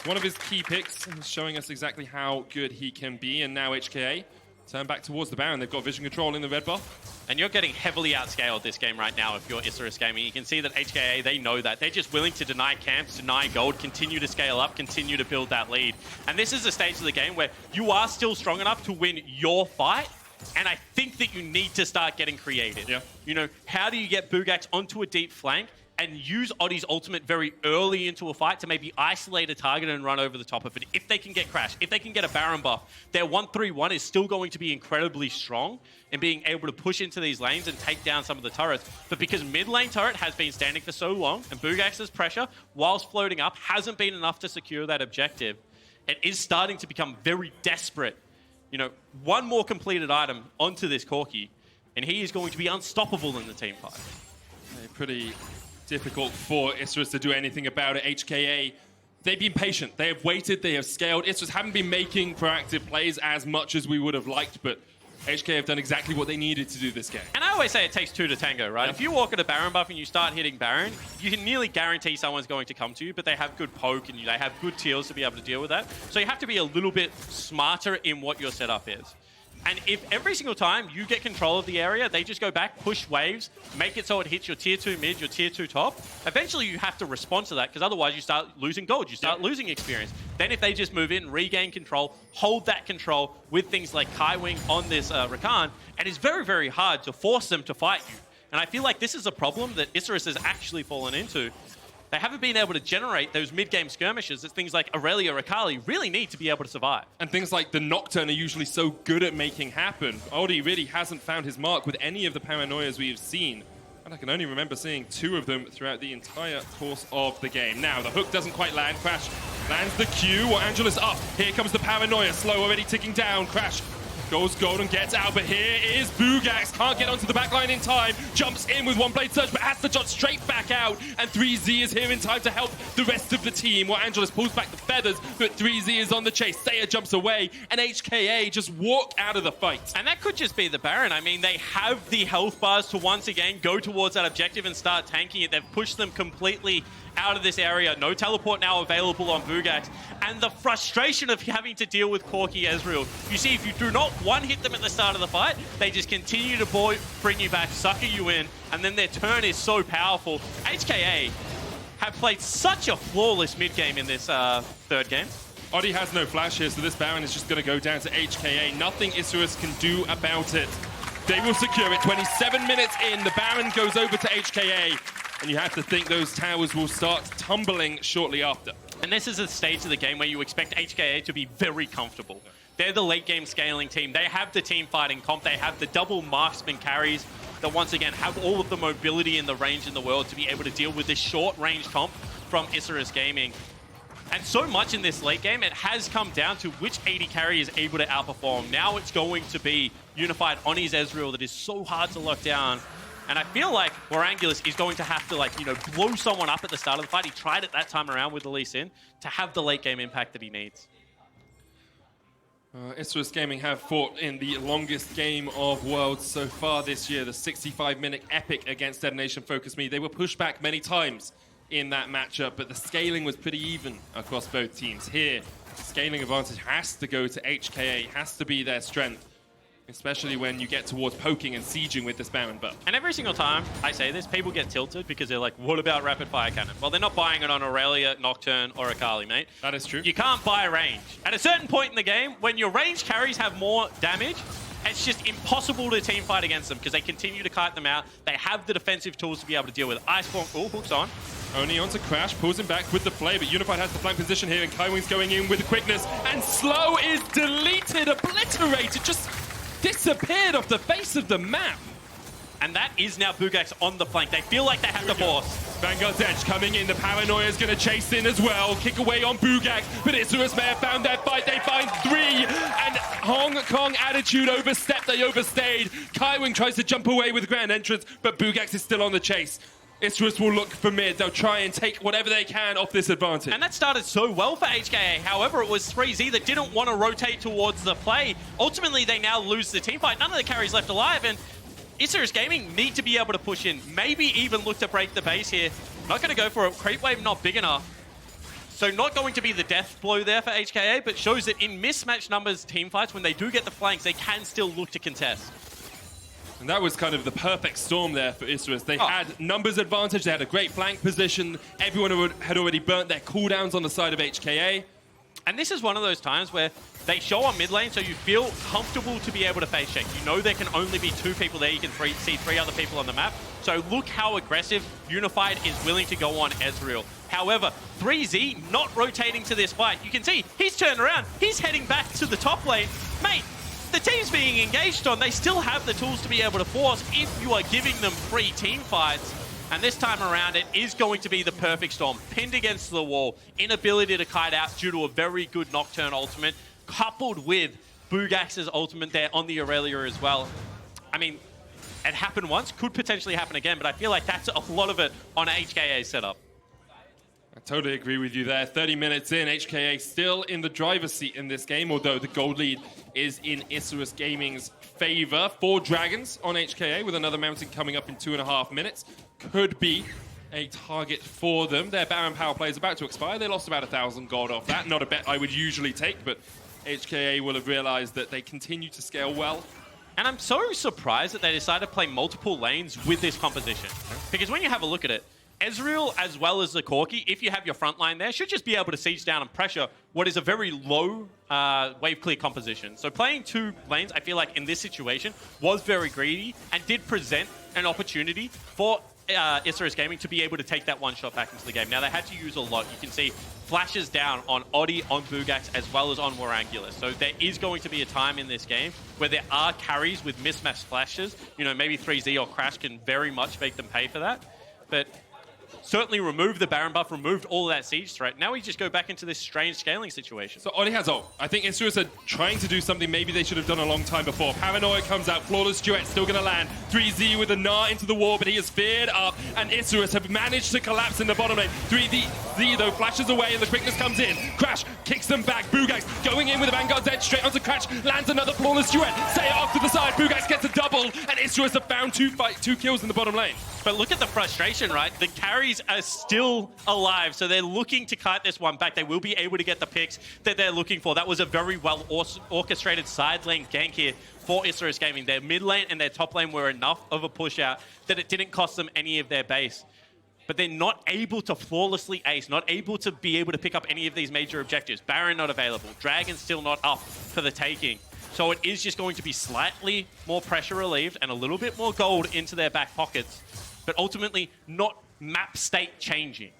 one of his key picks, showing us exactly how good he can be. And now HKA turn back towards the Baron. They've got vision control in the red buff. And you're getting heavily outscaled this game right now if you're Isurus Gaming. You can see that HKA, they know that. They're just willing to deny camps, deny gold, continue to scale up, continue to build that lead. And this is the stage of the game where you are still strong enough to win your fight. And I think that you need to start getting creative. Yeah. You know, how do you get Bugax onto a deep flank and use Odi's ultimate very early into a fight to maybe isolate a target and run over the top of it? If they can get Crash, if they can get a Baron buff, their 1-3-1 is still going to be incredibly strong in being able to push into these lanes and take down some of the turrets. But because mid lane turret has been standing for so long and Bugax's pressure, whilst floating up, hasn't been enough to secure that objective, it is starting to become very desperate. You know, one more completed item onto this Corki, and he is going to be unstoppable in the team fight. Pretty difficult for Isurus to do anything about it. HKA, they've been patient. They have waited. They have scaled. Isurus haven't been making proactive plays as much as we would have liked, but HKA have done exactly what they needed to do this game. And I always say it takes two to tango, right? If you walk at a Baron buff and you start hitting Baron, you can nearly guarantee someone's going to come to you, but they have good poke and they have good teals to be able to deal with that. So you have to be a little bit smarter in what your setup is. And if every single time you get control of the area, they just go back, push waves, make it so it hits your tier 2 mid, your tier 2 top, eventually you have to respond to that because otherwise you start losing gold, you start losing experience. Then if they just move in, regain control, hold that control with things like Kai Wing on this Rakan, and it's very, very hard to force them to fight you. And I feel like this is a problem that Isurus has actually fallen into. They haven't been able to generate those mid-game skirmishes that things like Aurelia or Akali really need to be able to survive. And things like the Nocturne are usually so good at making happen. Odi really hasn't found his mark with any of the paranoias we have seen. And I can only remember seeing 2 of them throughout the entire course of the game. Now, the hook doesn't quite land. Crash lands the Q. Angelus up. Here comes the paranoia. Slow already ticking down. Crash goes gold and gets out, but here is Bugax. Can't get onto the backline in time. Jumps in with one blade surge, but has to jump straight back out. And 3Z is here in time to help the rest of the team. While Angelus pulls back the feathers, but 3Z is on the chase. Seiya jumps away, and HKA just walk out of the fight. And that could just be the Baron. I mean, they have the health bars to once again go towards that objective and start tanking it. They've pushed them completely out of this area. No teleport now available on Bugax. And the frustration of having to deal with Corki Ezreal. You see, if you do not one-hit them at the start of the fight, they just continue to bring you back, sucker you in, and then their turn is so powerful. HKA have played such a flawless mid-game in this third game. Odi has no flash here, so this Baron is just going to go down to HKA. Nothing Isurus can do about it. They will secure it. 27 minutes in, the Baron goes over to HKA, and you have to think those towers will start tumbling shortly after. And this is a stage of the game where you expect HKA to be very comfortable. They're the late game scaling team. They have the team fighting comp. They have the double marksman carries that once again have all of the mobility and the range in the world to be able to deal with this short range comp from Isurus Gaming. And so much in this late game, it has come down to which AD carry is able to outperform. Now it's going to be Unified on his Ezreal that is so hard to lock down. And I feel like Warangulus is going to have to, like, you know, blow someone up at the start of the fight. He tried it that time around with the Lee Sin to have the late game impact that he needs. Isurus Gaming have fought in the longest game of Worlds so far this year, the 65-minute epic against Detonation Focus Me. They were pushed back many times in that matchup, but the scaling was pretty even across both teams. Here, scaling advantage has to go to HKA, has to be their strength, especially when you get towards poking and sieging with this Baron buff. And every single time I say this, people get tilted because they're like, what about rapid fire cannon? Well, they're not buying it on Aurelia, Nocturne, or Akali, mate. That is true. You can't buy range. At a certain point in the game, when your range carries have more damage, it's just impossible to team fight against them because they continue to kite them out. They have the defensive tools to be able to deal with it. Iceborne, oh, hooks on. Only onto Crash, pulls him back with the play, but Unified has the flank position here, and Kaiwing's going in with the quickness, and Slow is deleted, obliterated, just disappeared off the face of the map. And that is now Bugax on the flank. They feel like they have the force. Vanguard's Edge coming in, the Paranoia is going to chase in as well, kick away on Bugax, but Isurus may have found their fight, they find 3, and Hong Kong attitude overstepped, they overstayed. Kaiwing tries to jump away with grand entrance, but Bugax is still on the chase. Isurus will look for mid. They'll try and take whatever they can off this advantage. And that started so well for HKA. However, it was 3Z that didn't want to rotate towards the play. Ultimately, they now lose the team fight. None of the carries left alive, and Isurus Gaming need to be able to push in. Maybe even look to break the base here. Not going to go for it. Creep wave not big enough. So not going to be the death blow there for HKA, but shows that in mismatched numbers team fights, when they do get the flanks, they can still look to contest. And that was kind of the perfect storm there for Isurus. They had numbers advantage, they had a great flank position, everyone had already burnt their cooldowns on the side of HKA. And this is one of those times where they show on mid lane, so you feel comfortable to be able to face check. You know there can only be 2 people there, you can see 3 other people on the map. So look how aggressive Unified is willing to go on Ezreal. However, 3Z not rotating to this fight. You can see he's turned around, he's heading back to the top lane. Mate, the team's being engaged on, they still have the tools to be able to force if you are giving them free team fights. And this time around, it is going to be the perfect storm. Pinned against the wall, inability to kite out due to a very good Nocturne ultimate, coupled with Bugax's ultimate there on the Aurelia as well. I mean, it happened once, could potentially happen again, but I feel like that's a lot of it on HKA's setup. I totally agree with you there. 30 minutes in, HKA still in the driver's seat in this game, although the gold lead is in Isurus Gaming's favor. 4 dragons on HKA with another mountain coming up in 2.5 minutes. Could be a target for them. Their Baron power play is about to expire. They lost about 1,000 gold off that. Not a bet I would usually take, but HKA will have realized that they continue to scale well. And I'm so surprised that they decided to play multiple lanes with this composition. Because when you have a look at it, Ezreal, as well as the Corki, if you have your front line there, should just be able to siege down and pressure what is a very low wave clear composition. So playing 2 lanes, I feel like in this situation, was very greedy and did present an opportunity for Isurus Gaming to be able to take that one shot back into the game. Now, they had to use a lot. You can see flashes down on Oddie, on Bugax, as well as on Warangulus. So there is going to be a time in this game where there are carries with mismatched flashes. You know, maybe 3Z or Crash can very much make them pay for that. But certainly removed the Baron buff, removed all of that siege threat. Now we just go back into this strange scaling situation. So Oddie has ult. I think Isurus are trying to do something maybe they should have done a long time before. Paranoia comes out, Flawless Duet still going to land. 3Z with a Gnar into the wall, but he is feared up, and Isurus have managed to collapse in the bottom lane. 3Z though flashes away, and the quickness comes in. Crash kicks them back. Bugax going in with a Vanguard's Edge straight onto Crash, lands another Flawless Duet. Say it off to the side, Bugax gets a double, and Isurus have found 2 kills in the bottom lane. But look at the frustration, right? The carries are still alive, so they're looking to kite this one back. They will be able to get the picks that they're looking for. That was a very well orchestrated side lane gank here for Isurus Gaming. Their mid lane and their top lane were enough of a push out that it didn't cost them any of their base. But they're not able to flawlessly ace, not able to be able to pick up any of these major objectives. Baron not available, Dragon still not up for the taking. So it is just going to be slightly more pressure relieved and a little bit more gold into their back pockets, but ultimately not map state changing.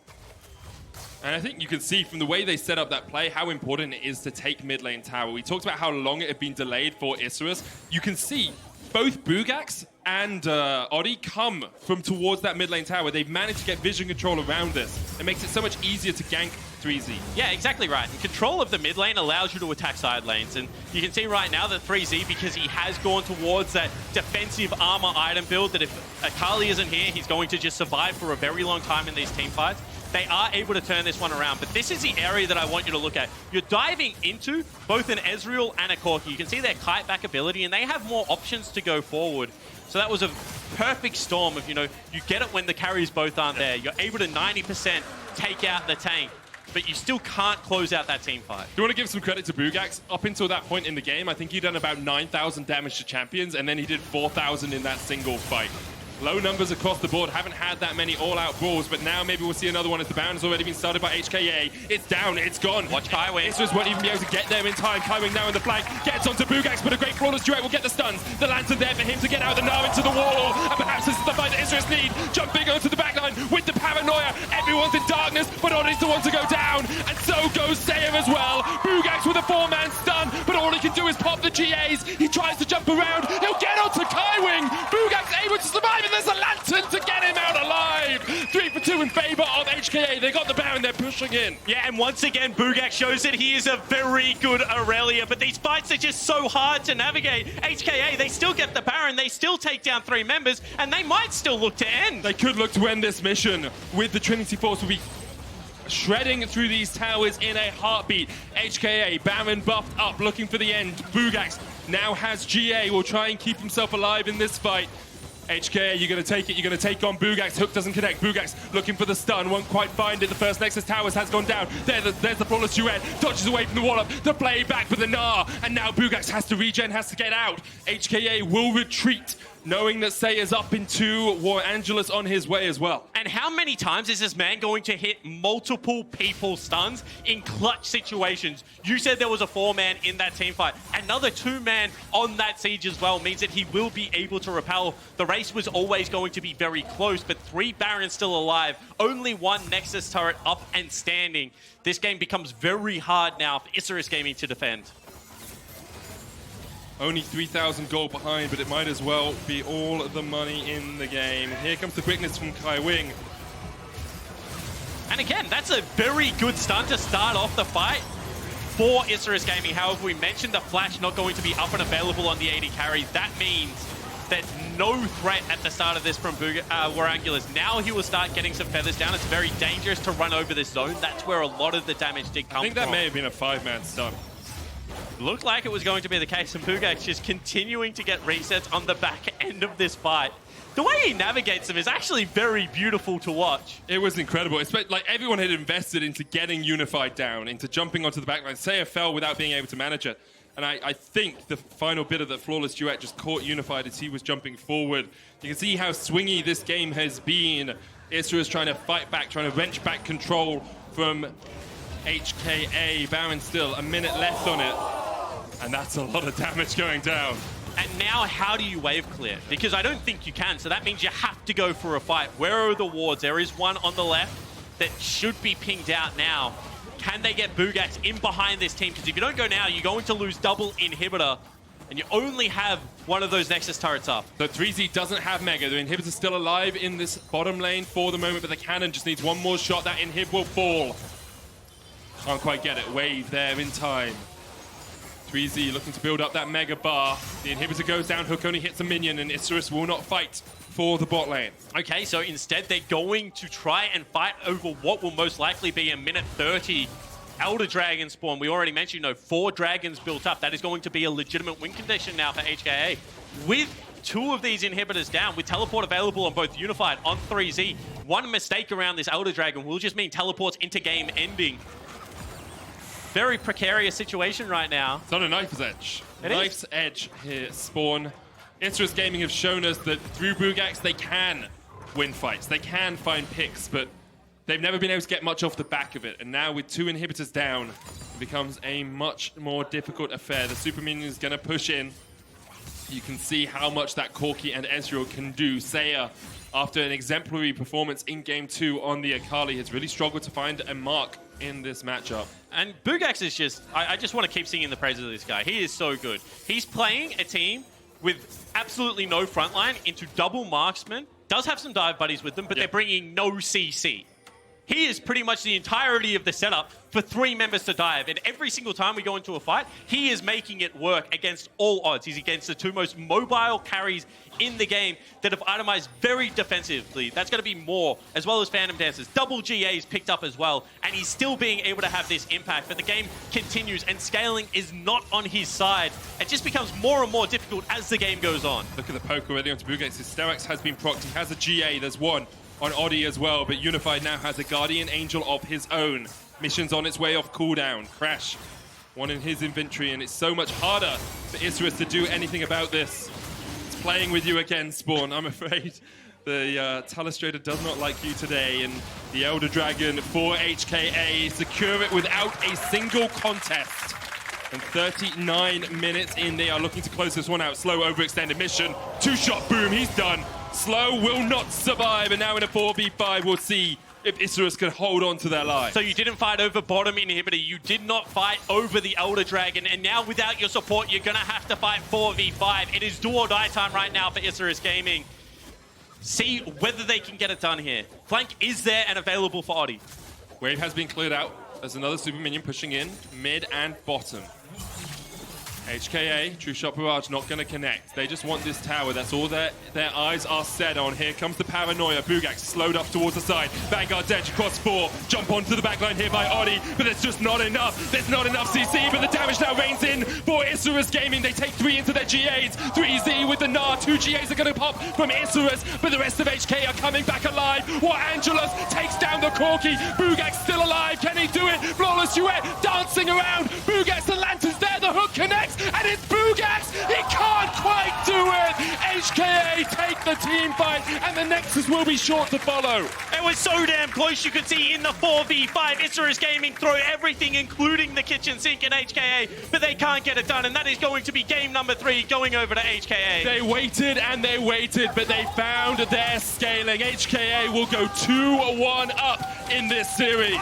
And I think you can see from the way they set up that play how important it is to take mid lane tower. We talked about how long it had been delayed for Isurus. You can see both Bugax and Odi come from towards that mid lane tower. They've managed to get vision control around this. It makes it so much easier to gank 3Z. Yeah, exactly right. And control of the mid lane allows you to attack side lanes. And you can see right now that 3Z, because he has gone towards that defensive armor item build, that if Akali isn't here, he's going to just survive for a very long time in these team fights. They are able to turn this one around, but this is the area that I want you to look at. You're diving into both an Ezreal and a Corki. You can see their kite back ability, and they have more options to go forward. So that was a perfect storm of, you get it when the carries both aren't there. You're able to 90% take out the tank, but you still can't close out that team fight. Do you want to give some credit to Bugax? Up until that point in the game, I think he'd done about 9,000 damage to champions, and then he did 4,000 in that single fight. Low numbers across the board, haven't had that many all-out brawls, but now maybe we'll see another one as the Baron has already been started by HKA. It's down, it's gone. Watch Kaiwing. Isurus won't even be able to get there in time. Kaiwing now in the flank, gets onto Bugax, but a great flawless duet will get the stuns. The lantern there for him to get out the Gnar into the wall, and perhaps this is the fight that Isurus need. Jumping onto the backline with the paranoia. Everyone's in darkness, but Odi's the one to go down, and so goes Sayer as well. Bugax with a 4-man stun, but all he can do is pop the GAs. He tries to jump around, he'll get onto Kaiwing. Bugax able to survive, and there's a lantern to get him out alive. 3 for 2 in favor of HKA. They got the Baron, they're pushing in. Yeah, and once again, Bugax shows that he is a very good Aurelia, but these fights are just so hard to navigate. HKA, they still get the Baron, they still take down 3 members, and they might still look to end. They could look to end this mission with the Trinity Force will be shredding through these towers in a heartbeat. HKA, Baron buffed up, looking for the end. Bugax now has GA, will try and keep himself alive in this fight. HKA, you're going to take it. You're going to take on Bugax. Hook doesn't connect. Bugax looking for the stun. Won't quite find it. The first Nexus Towers has gone down. There's the flawless duet. Dodges away from the wall up. The play back for the Gnar. And now Bugax has to regen, has to get out. HKA will retreat, knowing that Sayer's up into War Angelus on his way as well. And how many times is this man going to hit multiple people stuns in clutch situations? You said there was a 4-man in that team fight. Another 2-man on that siege as well means that he will be able to repel. The race was always going to be very close, but 3 Barons still alive. Only 1 Nexus turret up and standing. This game becomes very hard now for Isurus Gaming to defend. Only 3,000 gold behind, but it might as well be all the money in the game. Here comes the quickness from Kaiwing. And again, that's a very good stun to start off the fight for Isurus Gaming. However, we mentioned the flash not going to be up and available on the AD carry. That means there's no threat at the start of this from War Angelus. Now he will start getting some feathers down. It's very dangerous to run over this zone. That's where a lot of the damage did come from. I think that may have been a 5-man stun. Looked like it was going to be the case, and Bugax just continuing to get resets on the back end of this fight. The way he navigates them is actually very beautiful to watch. It was incredible. It's like everyone had invested into getting Unified down, into jumping onto the backline. Sayer fell without being able to manage it. And I think the final bit of the flawless duet just caught Unified as he was jumping forward. You can see how swingy this game has been. Isurus trying to fight back, trying to wrench back control from HKA. Baron still, a minute left on it. And that's a lot of damage going down. And now how do you wave clear? Because I don't think you can, so that means you have to go for a fight. Where are the wards? There is one on the left that should be pinged out now. Can they get Bugax in behind this team? Because if you don't go now, you're going to lose double inhibitor, and you only have one of those Nexus turrets up. The 3Z doesn't have Mega. The inhibitor's still alive in this bottom lane for the moment, but the cannon just needs one more shot. That inhib will fall. Can't quite get it. Wave there in time. 3Z looking to build up that Mega bar. The inhibitor goes down, Hook only hits a minion, and Isurus will not fight for the bot lane. Okay, so instead they're going to try and fight over what will most likely be a minute 30 Elder Dragon spawn. We already mentioned, 4 dragons built up. That is going to be a legitimate win condition now for HKA. With 2 of these inhibitors down, with teleport available on both Unified, on 3Z, one mistake around this Elder Dragon will just mean teleports into game ending. Very precarious situation right now. It's on a knife's edge. Knife's edge here, Spawn. Isurus Gaming have shown us that through Bugax, they can win fights. They can find picks, but they've never been able to get much off the back of it. And now with 2 inhibitors down, becomes a much more difficult affair. The Super Minion is going to push in. You can see how much that Corki and Ezreal can do. Seiya, after an exemplary performance in Game 2 on the Akali, has really struggled to find a mark in this matchup. And Bugax is just, I just want to keep singing the praises of this guy. He is so good. He's playing a team with absolutely no frontline into double marksman. Does have some dive buddies with them, but they're bringing no CC. He is pretty much the entirety of the setup for 3 members to dive. And every single time we go into a fight, he is making it work against all odds. He's against the 2 most mobile carries in the game that have itemized very defensively. That's going to be more, as well as Phantom Dancers. Double GAs picked up as well. And he's still being able to have this impact. But the game continues, and scaling is not on his side. It just becomes more and more difficult as the game goes on. Look at the poke already onto Bugax. His Sterak's has been procced. He has a GA. There's one on Oddie as well, but Unified now has a Guardian Angel of his own. Mission's on its way off cooldown. Crash, one in his inventory, and it's so much harder for Isrus to do anything about this. It's playing with you again, Spawn. I'm afraid the Telestrator does not like you today, and the Elder Dragon for HKA secure it without a single contest. And 39 minutes in, they are looking to close this one out. Slow overextended mission. 2-shot boom, he's done. Slow will not survive, and now in a 4v5, we'll see if Isrus can hold on to their life. So you didn't fight over bottom inhibitor, you did not fight over the Elder Dragon, and now without your support, you're gonna have to fight 4v5. It is do or die time right now for Isrus Gaming. See whether they can get it done here. Flank is there and available for Oddie. Wave has been cleared out. There's another Super Minion pushing in, mid and bottom. HKA, True Shot Barrage, not going to connect. They just want this tower. That's all their eyes are set on. Here comes the paranoia. Bugax slowed up towards the side. Vanguard Edge across 4. Jump onto the backline here by Oddie, but there's just not enough. There's not enough CC, but the damage now rains in for Isrus Gaming. They take 3 into their GAs. 3Z with the Gnar. 2 GAs are going to pop from Isrus, but the rest of HK are coming back alive. What Angelus takes down the Corki. Bugax still alive. Can he do it? Flawless duet dancing around. Bugax, the lantern's there. The hook connects. And it's Bugax! He can't quite do it! HKA take the team fight, and the Nexus will be short to follow. It was so damn close, you could see in the 4v5, Isrus Gaming throw everything, including the kitchen sink and HKA, but they can't get it done, and that is going to be game number 3 going over to HKA. They waited and they waited, but they found their scaling. HKA will go 2-1 up in this series.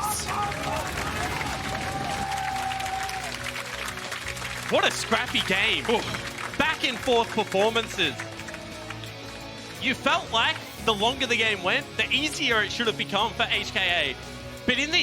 What a scrappy game. Back and forth performances. You felt like the longer the game went, the easier it should have become for HKA. But in these